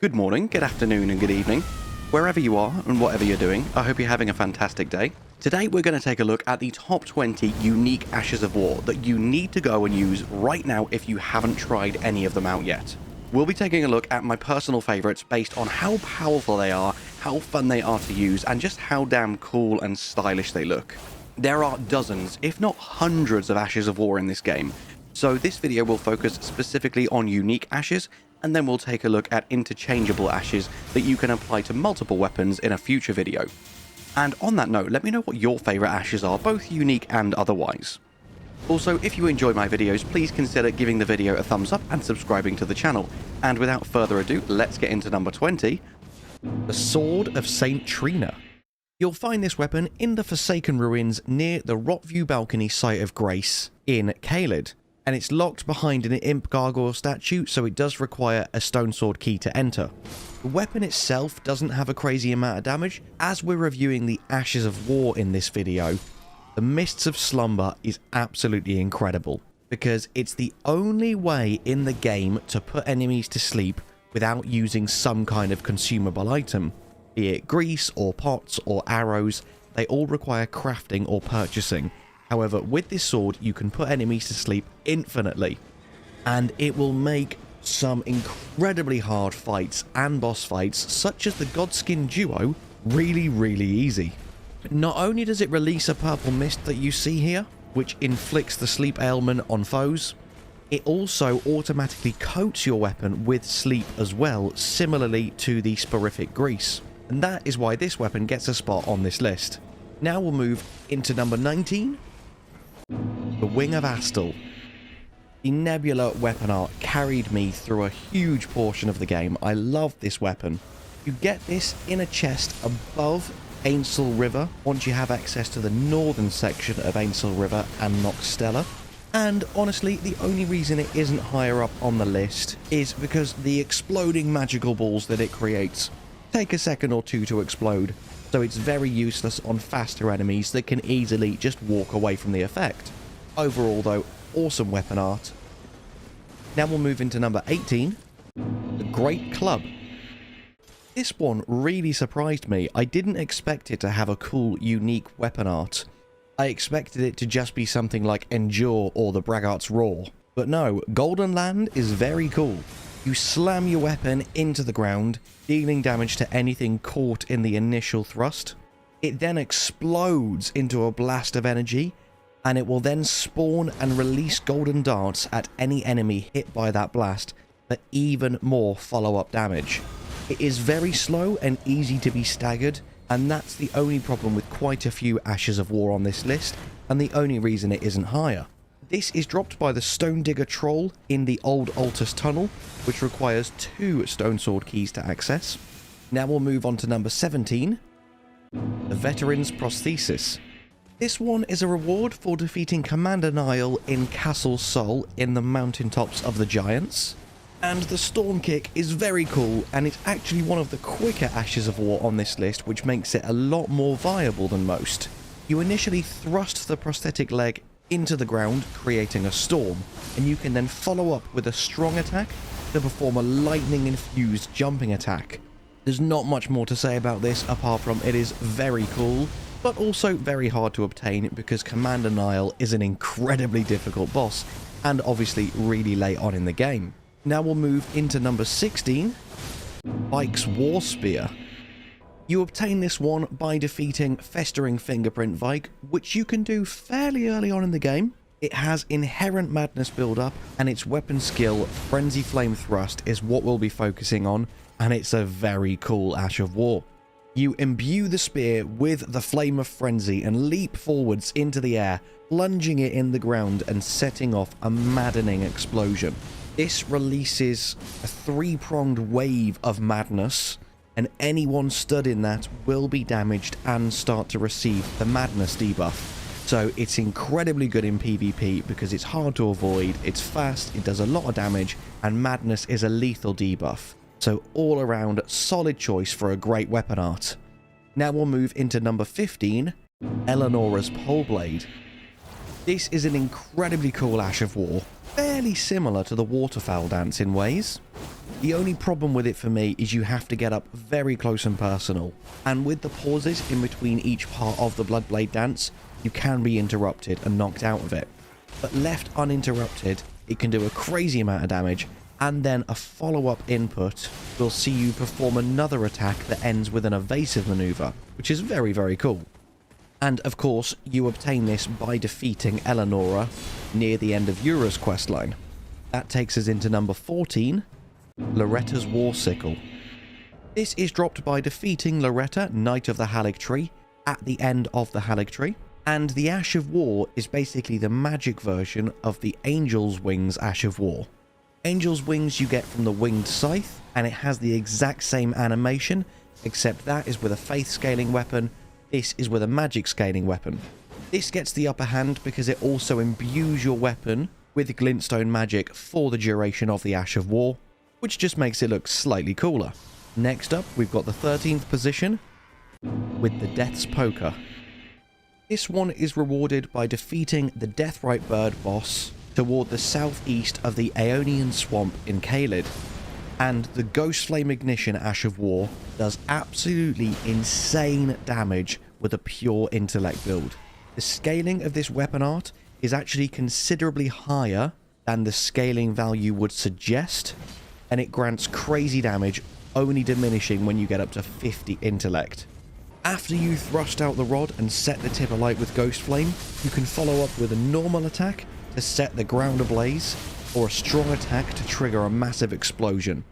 Good morning, good afternoon, and good evening. Wherever you are and whatever you're doing, I hope you're having a fantastic day. Today we're going to take a look at the top 20 unique Ashes of War that you need to go and use right now if you haven't tried any of them out yet. We'll be taking a look at my personal favourites based on how powerful they are, how fun they are to use, and just how damn cool and stylish they look. There are dozens, if not hundreds of Ashes of War in this game, so this video will focus specifically on unique ashes, and then we'll take a look at interchangeable ashes that you can apply to multiple weapons in a future video. And on that note, let me know what your favourite ashes are, both unique and otherwise. Also, if you enjoy my videos, please consider giving the video a thumbs up and subscribing to the channel. And without further ado, let's get into number 20, the Sword of Saint Trina. You'll find this weapon in the Forsaken Ruins near the Rockview Balcony Site of Grace in Caelid, and it's locked behind an imp gargoyle statue, so it does require a stone sword key to enter. The weapon itself doesn't have a crazy amount of damage. As we're reviewing the Ashes of War in this video, the Mists of Slumber is absolutely incredible, because it's the only way in the game to put enemies to sleep without using some kind of consumable item. Be it grease or pots or arrows, they all require crafting or purchasing. However, with this sword, you can put enemies to sleep infinitely, and it will make some incredibly hard fights and boss fights, such as the Godskin duo, really easy. Not only does it release a purple mist that you see here, which inflicts the sleep ailment on foes, it also automatically coats your weapon with sleep as well, similarly to the Sporific Grease. And that is why this weapon gets a spot on this list. Now we'll move into number 19. The Wing of Astal. The Nebula weapon art carried me through a huge portion of the game. I love this weapon. You get this in a chest above Ainsel River once you have access to the northern section of Ainsel River and Noxtella. And honestly, the only reason it isn't higher up on the list is because the exploding magical balls that it creates take a second or two to explode, so it's very useless on faster enemies that can easily just walk away from the effect. Overall though, awesome weapon art. Now we'll move into number 18, the Great Club. This one really surprised me. I didn't expect it to have a cool, unique weapon art. I expected it to just be something like Endure or the Braggart's Roar. But no, Golden Land is very cool. You slam your weapon into the ground, dealing damage to anything caught in the initial thrust. It then explodes into a blast of energy, and it will then spawn and release golden darts at any enemy hit by that blast for even more follow-up damage. It is very slow and easy to be staggered, and that's the only problem with quite a few Ashes of War on this list, and the only reason it isn't higher. This is dropped by the Stone Digger Troll in the Old Altus Tunnel, which requires 2 Stone Sword keys to access. Now we'll move on to number 17, the Veteran's Prosthesis. This one is a reward for defeating Commander Nile in Castle Sol in the mountaintops of the Giants. And the Storm Kick is very cool, and it's actually one of the quicker Ashes of War on this list, which makes it a lot more viable than most. You initially thrust the prosthetic leg into the ground, creating a storm, and you can then follow up with a strong attack to perform a lightning-infused jumping attack. There's not much more to say about this apart from it is very cool, but also very hard to obtain because Commander Nile is an incredibly difficult boss, and obviously really late on in the game. Now we'll move into number 16, Vike's War Spear. You obtain this one by defeating Festering Fingerprint Vike, which you can do fairly early on in the game. It has inherent madness build-up, and its weapon skill, Frenzy Flame Thrust, is what we'll be focusing on, and it's a very cool Ash of War. You imbue the spear with the Flame of Frenzy and leap forwards into the air, plunging it in the ground and setting off a maddening explosion. This releases a 3-pronged wave of madness, and anyone stood in that will be damaged and start to receive the madness debuff. So it's incredibly good in PvP because it's hard to avoid, it's fast, it does a lot of damage, and madness is a lethal debuff. So all around solid choice for a great weapon art. Now we'll move into number 15, Eleonora's Poleblade. This is an incredibly cool Ash of War. fairly similar to the waterfowl dance in ways. The only problem with it for me is you have to get up very close and personal, and with the pauses in between each part of the Bloodblade dance, you can be interrupted and knocked out of it. But left uninterrupted, it can do a crazy amount of damage, and then a follow-up input will see you perform another attack that ends with an evasive maneuver, which is very, very cool. And of course, you obtain this by defeating Eleonora near the end of Yura's questline. That takes us into number 14, Loretta's War Sickle. This is dropped by defeating Loretta, Knight of the Haligtree, at the end of the Haligtree. And the Ash of War is basically the magic version of the Angel's Wings Ash of War. Angel's Wings you get from the Winged Scythe, and it has the exact same animation, except that is with a faith scaling weapon, this is with a magic scaling weapon. This gets the upper hand because it also imbues your weapon with glintstone magic for the duration of the Ash of War, which just makes it look slightly cooler. Next up, we've got the 13th position with the Death's Poker. This one is rewarded by defeating the Deathrite Bird boss toward the southeast of the Aeonian Swamp in Caelid. And the Ghost Flame Ignition Ash of War does absolutely insane damage with a pure intellect build. The scaling of this weapon art is actually considerably higher than the scaling value would suggest, and it grants crazy damage, only diminishing when you get up to 50 intellect. After you thrust out the rod and set the tip alight with Ghost Flame, you can follow up with a normal attack to set the ground ablaze, or a strong attack to trigger a massive explosion.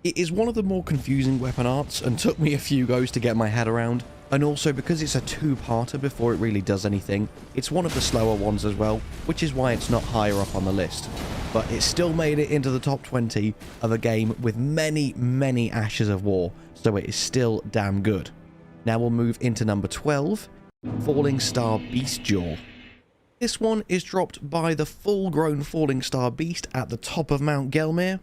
It is one of the more confusing weapon arts and took me a few goes to get my head around, and also because it's a two-parter before it really does anything, it's one of the slower ones as well, which is why it's not higher up on the list. But it still made it into the top 20 of a game with many, many Ashes of War, so it is still damn good. Now we'll move into number 12, Falling Star Beastjaw. This one is dropped by the full-grown Falling Star Beast at the top of Mount Gelmir,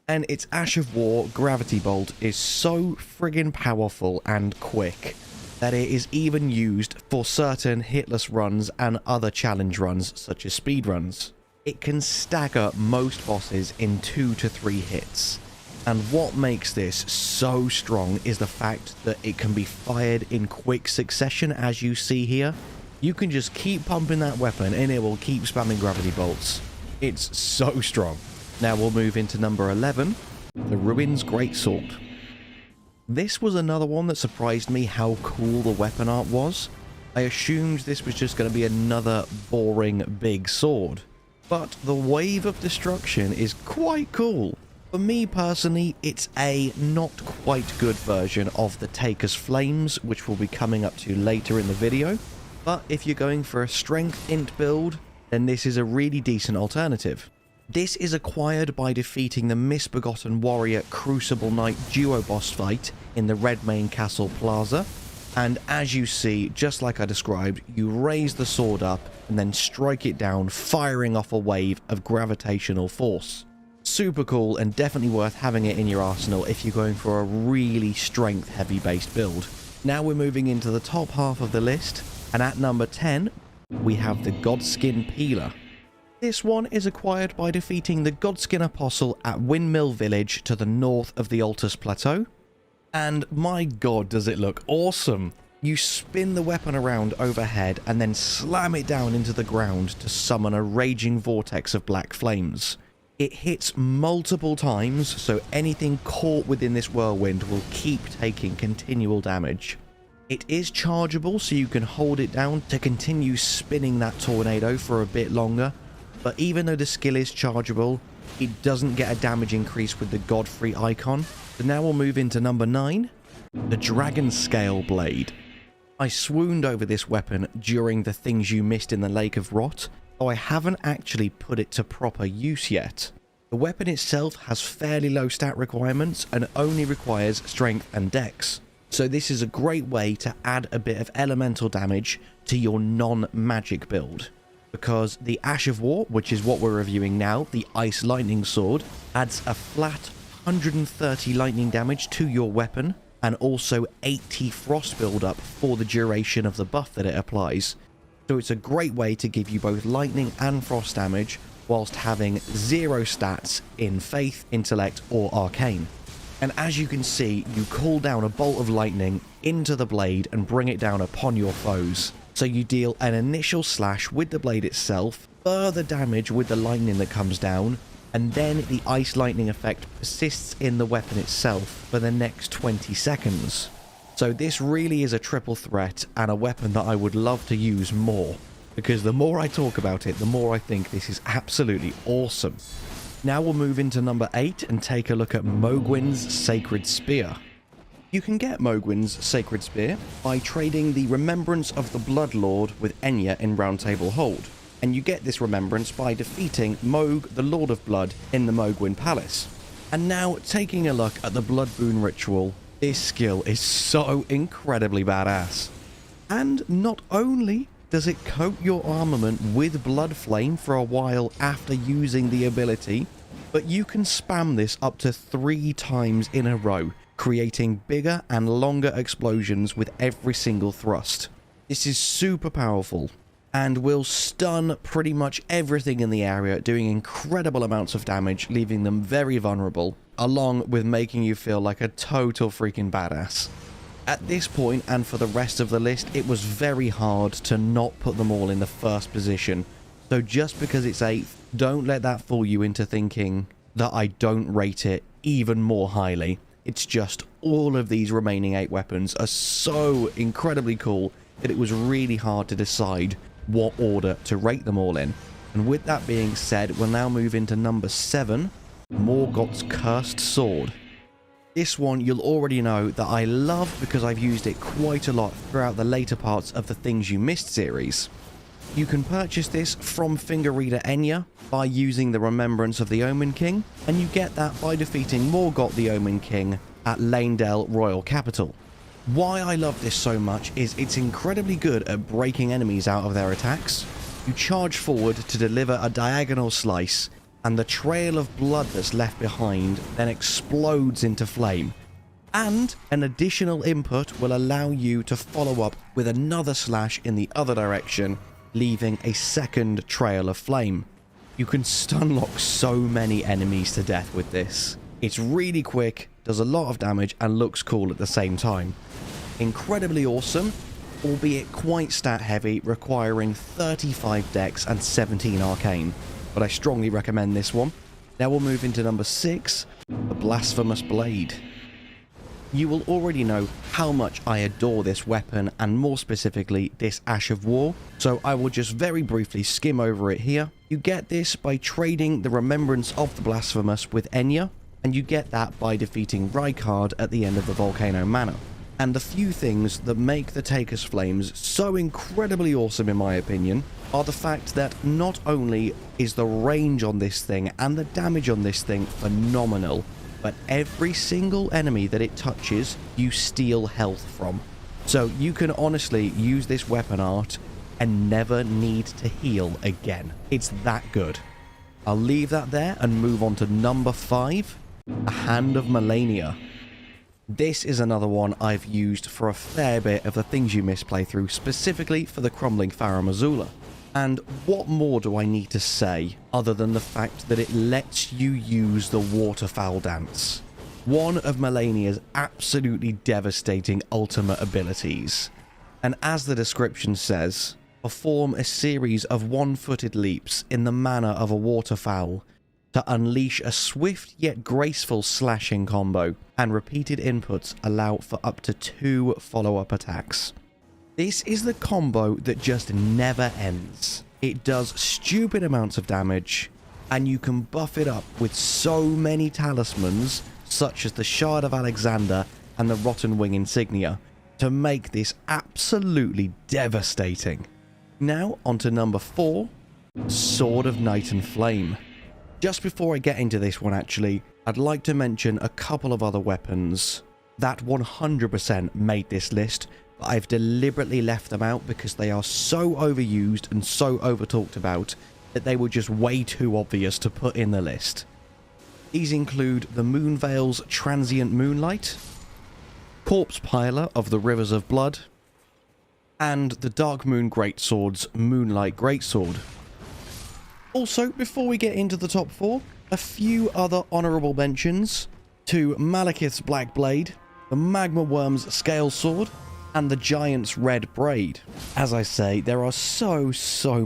and its Ash of War Gravity Bolt is so friggin' powerful and quick that it is even used for certain hitless runs and other challenge runs such as speed runs. It can stagger most bosses in 2 to 3 hits. And what makes this so strong is the fact that it can be fired in quick succession, as you see here. You can just keep pumping that weapon and it will keep spamming gravity bolts. It's so strong. Now we'll move into number 11, the Ruin's Greatsword. This was another one that surprised me how cool the weapon art was. I assumed this was just going to be another boring big sword. But the Wave of Destruction is quite cool. For me personally, it's a not quite good version of the Taker's Flames, which we'll be coming up to later in the video. But if you're going for a strength int build, then this is a really decent alternative. This is acquired by defeating the Misbegotten Warrior Crucible Knight duo boss fight in the Redmane Castle Plaza. And as you see, just like I described, you raise the sword up and then strike it down, firing off a wave of gravitational force. Super cool and definitely worth having it in your arsenal if you're going for a really strength heavy based build. Now we're moving into the top half of the list, and at number 10 we have the Godskin Peeler. This one is acquired by defeating the Godskin Apostle at Windmill Village to the north of the Altus Plateau. And my god, does it look awesome! You spin the weapon around overhead and then slam it down into the ground to summon a raging vortex of black flames. It hits multiple times, so anything caught within this whirlwind will keep taking continual damage. It is chargeable, so you can hold it down to continue spinning that tornado for a bit longer, but even though the skill is chargeable, it doesn't get a damage increase with the Godfrey icon. So now we'll move into number 9, the Dragon Scale Blade. I swooned over this weapon during the Things You Missed in the Lake of Rot, though I haven't actually put it to proper use yet. The weapon itself has fairly low stat requirements and only requires strength and dex. So this is a great way to add a bit of elemental damage to your non-magic build. Because the Ash of War, which is what we're reviewing now, the Ice Lightning Sword, adds a flat 130 lightning damage to your weapon, and also 80 frost buildup for the duration of the buff that it applies. So it's a great way to give you both lightning and frost damage whilst having 0 stats in Faith, Intellect, or Arcane. And as you can see, you call down a bolt of lightning into the blade and bring it down upon your foes. So you deal an initial slash with the blade itself, further damage with the lightning that comes down, and then the ice lightning effect persists in the weapon itself for the next 20 seconds. So this really is a triple threat and a weapon that I would love to use more, because the more I talk about it, the more I think this is absolutely awesome. Now we'll move into number 8 and take a look at Mohgwyn's Sacred Spear. You can get Mohgwyn's Sacred Spear by trading the Remembrance of the Bloodlord with Enya in Round Table Hold, and you get this remembrance by defeating Mohg, the Lord of Blood, in the Mohgwyn Palace. And now, taking a look at the Blood Boon Ritual, this skill is so incredibly badass. And not only does it coat your armament with Blood Flame for a while after using the ability, but you can spam this up to 3 times in a row, creating bigger and longer explosions with every single thrust. This is super powerful, and will stun pretty much everything in the area, doing incredible amounts of damage, leaving them very vulnerable, along with making you feel like a total freaking badass. At this point, and for the rest of the list, it was very hard to not put them all in the first position, so just because it's 8th, don't let that fool you into thinking that I don't rate it even more highly. It's just all of these remaining 8 weapons are so incredibly cool that it was really hard to decide what order to rate them all in. And with that being said, we'll now move into number 7, Morgoth's Cursed Sword. This one you'll already know that I love because I've used it quite a lot throughout the later parts of the Things You Missed series. You can purchase this from Finger Reader Enya by using the Remembrance of the Omen King, and you get that by defeating Morgoth the Omen King at Lanedale Royal Capital. Why I love this so much is it's incredibly good at breaking enemies out of their attacks. You charge forward to deliver a diagonal slice, and the trail of blood that's left behind then explodes into flame. And an additional input will allow you to follow up with another slash in the other direction, leaving a second trail of flame. You can stun lock so many enemies to death with this. It's really quick, does a lot of damage, and looks cool at the same time. Incredibly awesome, albeit quite stat heavy, requiring 35 dex and 17 arcane. But I strongly recommend this one. Now we'll move into number 6, the Blasphemous Blade. You will already know how much I adore this weapon, and more specifically this Ash of War, so I will just very briefly skim over it here. You get this by trading the Remembrance of the Blasphemous with Enya, and you get that by defeating Rykard at the end of the Volcano Manor. And the few things that make the Taker's Flames so incredibly awesome in my opinion are the fact that not only is the range on this thing and the damage on this thing phenomenal, but every single enemy that it touches you steal health from. So you can honestly use this weapon art and never need to heal again. It's that good. I'll leave that there and move on to number 5, a Hand of Malenia. This is another one I've used for a fair bit of the Things You Missed playthrough, specifically for the Crumbling Farum Azula. And what more do I need to say other than the fact that it lets you use the Waterfowl Dance, one of Malenia's absolutely devastating ultimate abilities. And as the description says, perform a series of one-footed leaps in the manner of a waterfowl to unleash a swift yet graceful slashing combo, and repeated inputs allow for up to 2 follow-up attacks. This is the combo that just never ends. It does stupid amounts of damage, and you can buff it up with so many talismans, such as the Shard of Alexander and the Rotten Wing Insignia, to make this absolutely devastating. Now onto number 4, Sword of Night and Flame. Just before I get into this one actually, I'd like to mention a couple of other weapons that 100% made this list, but I've deliberately left them out because they are so overused and so overtalked about that they were just way too obvious to put in the list. These include the Moonveil's Transient Moonlight, Corpse Piler of the Rivers of Blood, and the Dark Moon Greatsword's Moonlight Greatsword. Also, before we get into the top 4, a few other honourable mentions to Malekith's Black Blade, the Magma Worm's Scale Sword, and the Giant's Red Braid. As I say, there are so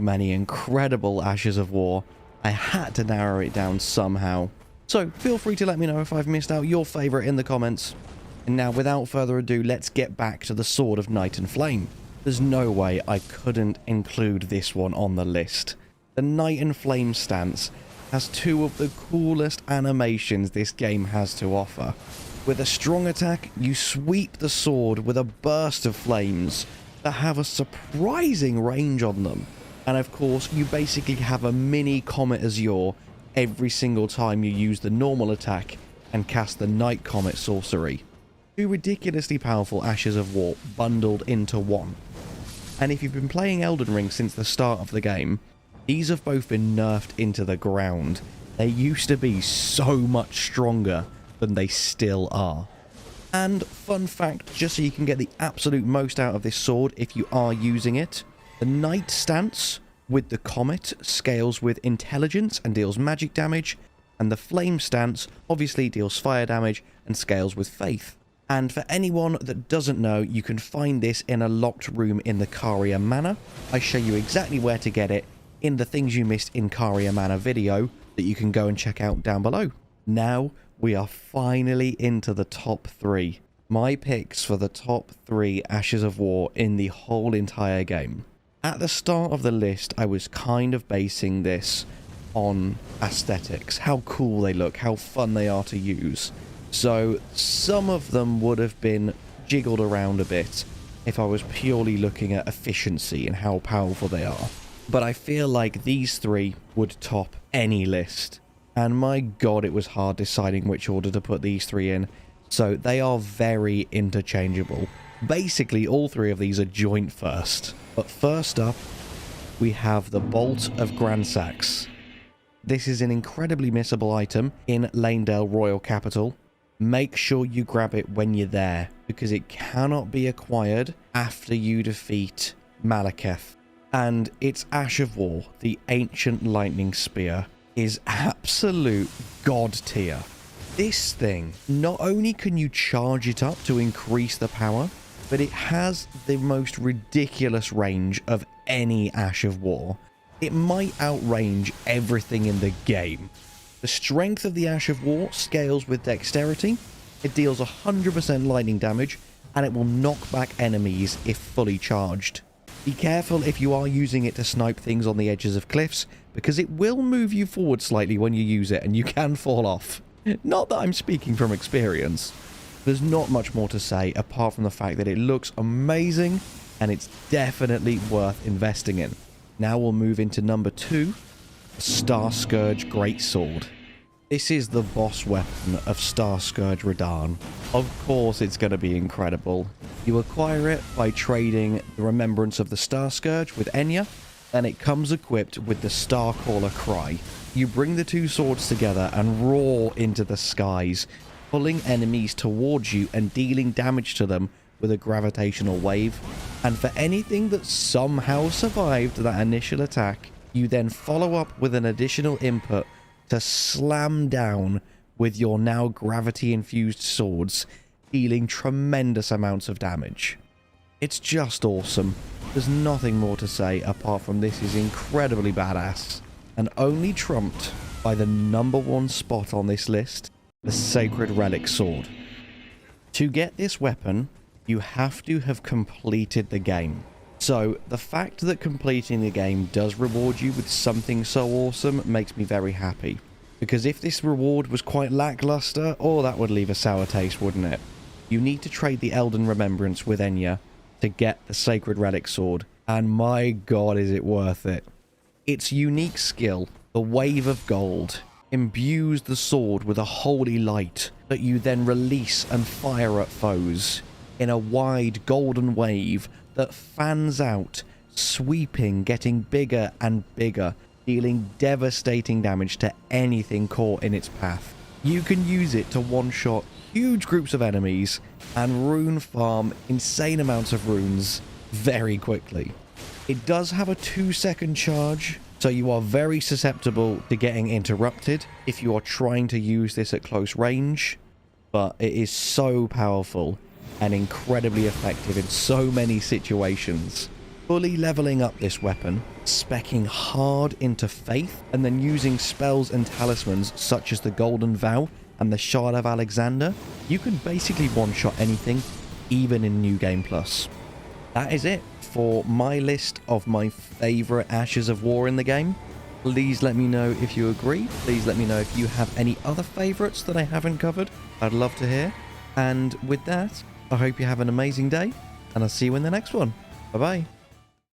many incredible Ashes of War. I had to narrow it down somehow. So feel free to let me know if I've missed out your favourite in the comments. And now, without further ado, let's get back to the Sword of Night and Flame. There's no way I couldn't include this one on the list. The Night and Flame stance has two of the coolest animations this game has to offer. With a strong attack, you sweep the sword with a burst of flames that have a surprising range on them. And of course, you basically have a mini Comet Azure every single time you use the normal attack and cast the Night Comet sorcery. Two ridiculously powerful Ashes of War bundled into one. And if you've been playing Elden Ring since the start of the game, these have both been nerfed into the ground. They used to be so much stronger than they still are. And fun fact, just so you can get the absolute most out of this sword if you are using it, the Night stance with the Comet scales with intelligence and deals magic damage, and the Flame stance obviously deals fire damage and scales with faith. And for anyone that doesn't know, you can find this in a locked room in the Caria Manor. I show you exactly where to get it in the Things You Missed in Caria Manor video that you can go and check out down below. Now, we are finally into the top 3. My picks for the top 3 Ashes of War in the whole entire game. At the start of the list, I was kind of basing this on aesthetics, how cool they look, how fun they are to use. So some of them would have been jiggled around a bit if I was purely looking at efficiency and how powerful they are. But I feel like these 3 would top any list. And my god, it was hard deciding which order to put these 3 in. So they are very interchangeable. Basically, all 3 of these are joint first. But first up, we have the Bolt of Gransax. This is an incredibly missable item in Lanedale Royal Capital. Make sure you grab it when you're there, because it cannot be acquired after you defeat Malekith. And its Ash of War, the Ancient Lightning Spear, is absolute god tier. This thing, not only can you charge it up to increase the power, but it has the most ridiculous range of any Ash of War. It might outrange everything in the game. The strength of the Ash of War scales with dexterity. It deals 100% lightning damage, and it will knock back enemies if fully charged. Be careful if you are using it to snipe things on the edges of cliffs, because it will move you forward slightly when you use it, and you can fall off. Not that I'm speaking from experience. There's not much more to say, apart from the fact that it looks amazing, and it's definitely worth investing in. Now we'll move into number 2, the Star Scourge Greatsword. This is the boss weapon of Star Scourge Radahn. Of course it's going to be incredible. You acquire it by trading the Remembrance of the Star Scourge with Enya, and it comes equipped with the Starcaller Cry. You bring the 2 swords together and roar into the skies, pulling enemies towards you and dealing damage to them with a gravitational wave. And for anything that somehow survived that initial attack, you then follow up with an additional input to slam down with your now gravity-infused swords, dealing tremendous amounts of damage. It's just awesome. There's nothing more to say apart from this is incredibly badass, and only trumped by the number 1 spot on this list, the Sacred Relic Sword. To get this weapon, you have to have completed the game. So, the fact that completing the game does reward you with something so awesome makes me very happy. Because if this reward was quite lackluster, oh, that would leave a sour taste, wouldn't it? You need to trade the Elden Remembrance with Enya to get the Sacred Relic Sword, and my god is it worth it. Its unique skill, the Wave of Gold, imbues the sword with a holy light that you then release and fire at foes in a wide golden wave that fans out, sweeping, getting bigger and bigger, dealing devastating damage to anything caught in its path. You can use it to one-shot huge groups of enemies and rune farm insane amounts of runes very quickly. It does have a 2-second charge, So you are very susceptible to getting interrupted if you are trying to use this at close range, but it is so powerful and incredibly effective in so many situations. Fully leveling up this weapon, speccing hard into Faith, and then using spells and talismans such as the Golden Vow and the Shard of Alexander, you can basically one-shot anything, even in New Game Plus. That is it for my list of my favourite Ashes of War in the game. Please let me know if you agree. Please let me know if you have any other favourites that I haven't covered. I'd love to hear. And with that, I hope you have an amazing day, and I'll see you in the next one. Bye-bye.